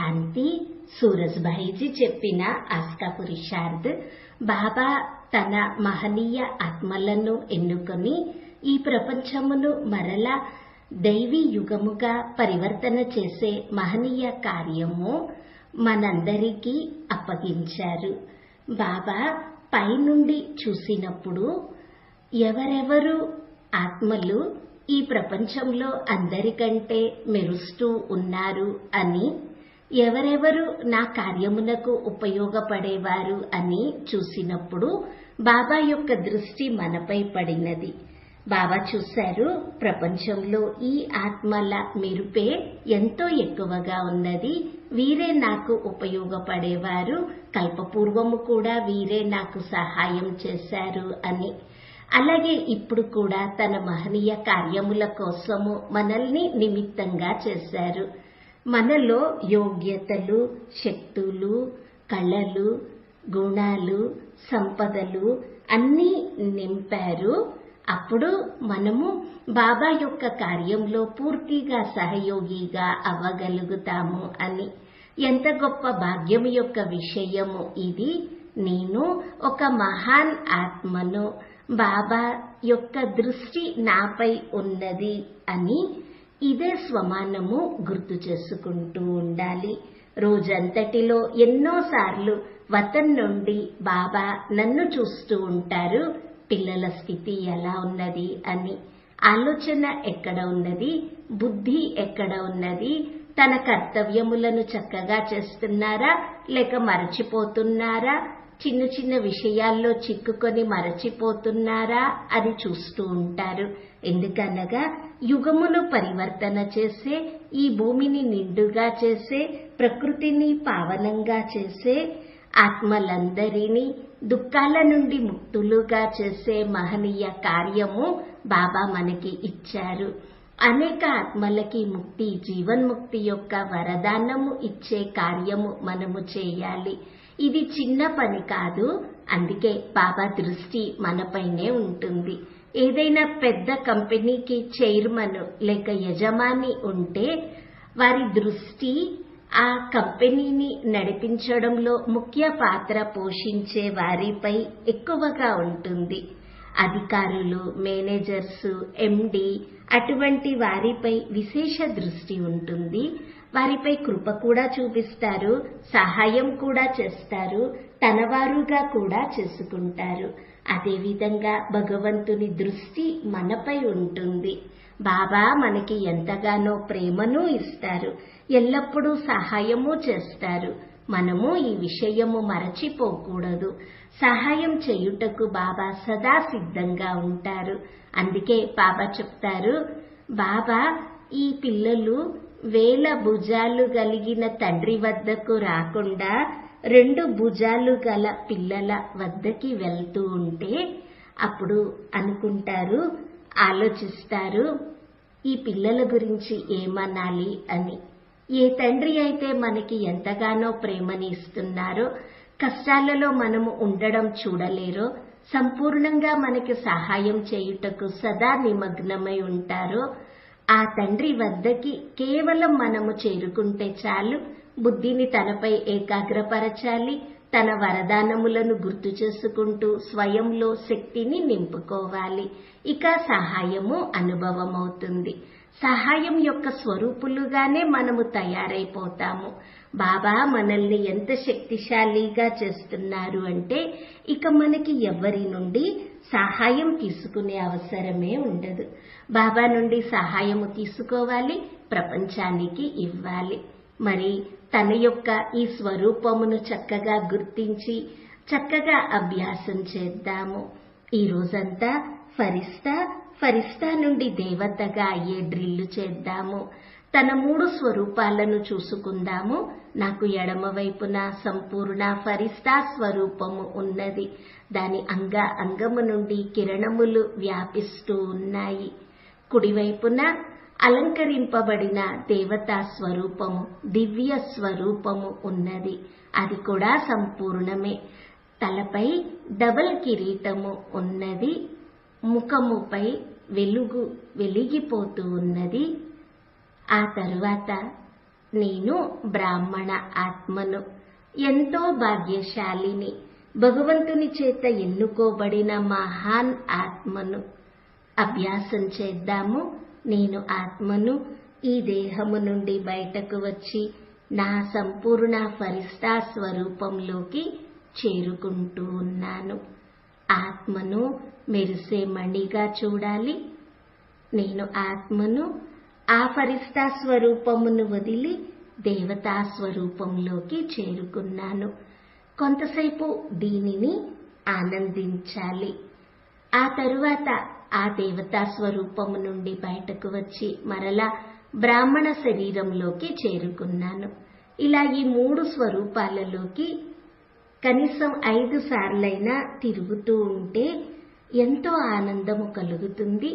శాంతి. సూరజ్భాయిజీ చెప్పిన ఆస్కా పురుషార్థ్. బాబా తన మహనీయ ఆత్మలను ఎన్నుకొని ఈ ప్రపంచమును మరలా దైవీ యుగముగా పరివర్తన చేసే మహనీయ కార్యము మనందరికీ అప్పగించారు. బాబా పైనుండి చూసినప్పుడు ఎవరెవరు ఆత్మలు ఈ ప్రపంచంలో అందరికంటే మెరుస్తూ ఉన్నారు అని, ఎవరెవరు నా కార్యమునకు ఉపయోగపడేవారు అని చూసినప్పుడు బాబా యొక్క దృష్టి మనపై పడినది. బాబా చూశారు, ప్రపంచంలో ఈ ఆత్మల మెరుపే ఎంతో ఎక్కువగా ఉన్నది. వీరే నాకు ఉపయోగపడేవారు, కల్పపూర్వము కూడా వీరే నాకు సహాయం చేశారు అని. అలాగే ఇప్పుడు కూడా తన మహనీయ కార్యముల కోసము మనల్ని నిమిత్తంగా చేశారు. మనలో యోగ్యతలు, శక్తులు, కళలు, గుణాలు, సంపదలు అన్నీ నింపారు. అప్పుడు మనము బాబా యొక్క కార్యంలో పూర్తిగా సహయోగిగా అవ్వగలుగుతాము అని. ఎంత గొప్ప భాగ్యం యొక్క విషయము ఇది. నేను ఒక మహాన్ ఆత్మను, బాబా యొక్క దృష్టి నాపై ఉన్నది అని ఇదే స్వమానము గుర్తు చేసుకుంటూ ఉండాలి. రోజంతటిలో ఎన్నోసార్లు వతన్ నుండి బాబా నన్ను చూస్తూ ఉంటారు, పిల్లల స్థితి ఎలా ఉన్నది అని. ఆలోచన ఎక్కడ ఉన్నది, బుద్ధి ఎక్కడ ఉన్నది, తన కర్తవ్యములను చక్కగా చేస్తున్నారా లేక మరచిపోతున్నారా, చిన్న చిన్న విషయాల్లో చిక్కుకొని మరచిపోతున్నారా అని చూస్తూ ఉంటారు. ఎందుకనగా యుగమును పరివర్తన చేసే, ఈ భూమిని నిండుగా చేసే, ప్రకృతిని పావనంగా చేసే, ఆత్మలందరినీ దుఃఖాల నుండి ముక్తులుగా చేసే మహనీయ కార్యము బాబా మనకి ఇచ్చారు. అనేక ఆత్మలకి ముక్తి, జీవన్ముక్తి యొక్క వరదానము ఇచ్చే కార్యము మనము చేయాలి. ఇది చిన్న పని కాదు. అందుకే బాబా దృష్టి మనపైనే ఉంటుంది. ఏదైనా పెద్ద కంపెనీకి చైర్మన్ లేక యజమాని ఉంటే వారి దృష్టి ఆ కంపెనీని నడిపించడంలో ముఖ్య పాత్ర పోషించే వారిపై ఎక్కువగా ఉంటుంది. అధికారులు, మేనేజర్స్, ఎండి అటువంటి వారిపై విశేష దృష్టి ఉంటుంది. వారిపై కృప కూడా చూపిస్తారు, సహాయం కూడా చేస్తారు, తనవారుగా కూడా చేసుకుంటారు. అదేవిధంగా భగవంతుని దృష్టి మనపై ఉంటుంది. బాబా మనకి ఎంతగానో ప్రేమను ఇస్తారు, ఎల్లప్పుడూ సహాయము చేస్తారు. మనము ఈ విషయము మరచిపోకూడదు. సహాయం చేయుటకు బాబా సదా సిద్ధంగా ఉంటారు. అందుకే బాబా చెప్తారు, బాబా ఈ పిల్లలు 1000 భుజాలు కలిగిన తండ్రి వద్దకు రాకుండా 2 భుజాలు గల పిల్లల వద్దకి వెళ్తూ ఉంటే అప్పుడు అనుకుంటారు, ఆలోచిస్తారు, ఈ పిల్లల గురించి ఏమనాలి అని. ఏ తండ్రి అయితే మనకి ఎంతగానో ప్రేమని ఇస్తున్నారో, కష్టాలలో మనము ఉండడం చూడలేరో, సంపూర్ణంగా మనకి సహాయం చేయుటకు సదా నిమగ్నమై ఉంటారో, ఆ తండ్రి వద్దకి కేవలం మనము చేరుకుంటే చాలు. బుద్ధిని తనపై ఏకాగ్రపరచాలి. తన వరదానములను గుర్తు చేసుకుంటూ స్వయంలో శక్తిని నింపుకోవాలి. ఇక సహాయము అనుభవమవుతుంది. సహాయం యొక్క స్వరూపులుగానే మనము తయారైపోతాము. బాబా మనల్ని ఎంత శక్తిశాలిగా చేస్తున్నారు అంటే ఇక మనకి ఎవరి నుండి సహాయం తీసుకునే అవసరమే ఉండదు. బాబా నుండి సహాయము తీసుకోవాలి, ప్రపంచానికి ఇవ్వాలి. మరి తన యొక్క ఈ స్వరూపమును చక్కగా గుర్తించి చక్కగా అభ్యాసం చేద్దాము. ఈ రోజంతా ఫరిస్తా నుండి దేవతగా అయ్యే డ్రిల్లు చేద్దాము. తన 3 స్వరూపాలను చూసుకుందాము. నాకు ఎడమ వైపున సంపూర్ణ ఫరిస్తా స్వరూపము ఉన్నది. దాని అంగము నుండి కిరణములు వ్యాపిస్తూ ఉన్నాయి. కుడివైపున అలంకరింపబడిన దేవతా స్వరూపము, దివ్య స్వరూపము ఉన్నది. అది కూడా సంపూర్ణమే. తలపై డబల్ కిరీటము ఉన్నది. ముఖముపై వెలిగిపోతూ ఉన్నది. ఆ తరువాత నేను బ్రాహ్మణ ఆత్మను, ఎంతో భాగ్యశాలిని, భగవంతుని చేత ఎన్నుకోబడిన మహాన్ ఆత్మను. అభ్యాసం చేద్దాము. నేను ఆత్మను, ఈ దేహము నుండి బయటకు వచ్చి నా సంపూర్ణ ఫరిష్తా స్వరూపంలోకి చేరుకుంటూ ఉన్నాను. ఆత్మను మెరిసే మణిగా చూడాలి. నేను ఆత్మను, ఆ ఫరిష్తా స్వరూపమును వదిలి దేవతా స్వరూపంలోకి చేరుకున్నాను. కొంతసేపు దీనిని ఆనందించాలి. ఆ తరువాత ఆ దేవతా స్వరూపము నుండి బయటకు వచ్చి మరలా బ్రాహ్మణ శరీరంలోకి చేరుకున్నాను. ఇలా ఈ 3 స్వరూపాలలోకి కనీసం 5 సార్లైనా తిరుగుతూ ఉంటే ఎంతో ఆనందము కలుగుతుంది.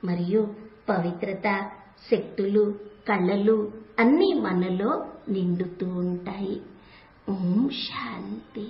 మరియు పవిత్రత, శక్తులు, కళలు అన్నీ మనలో నిండుతూ ఉంటాయి. ఓం శాంతి.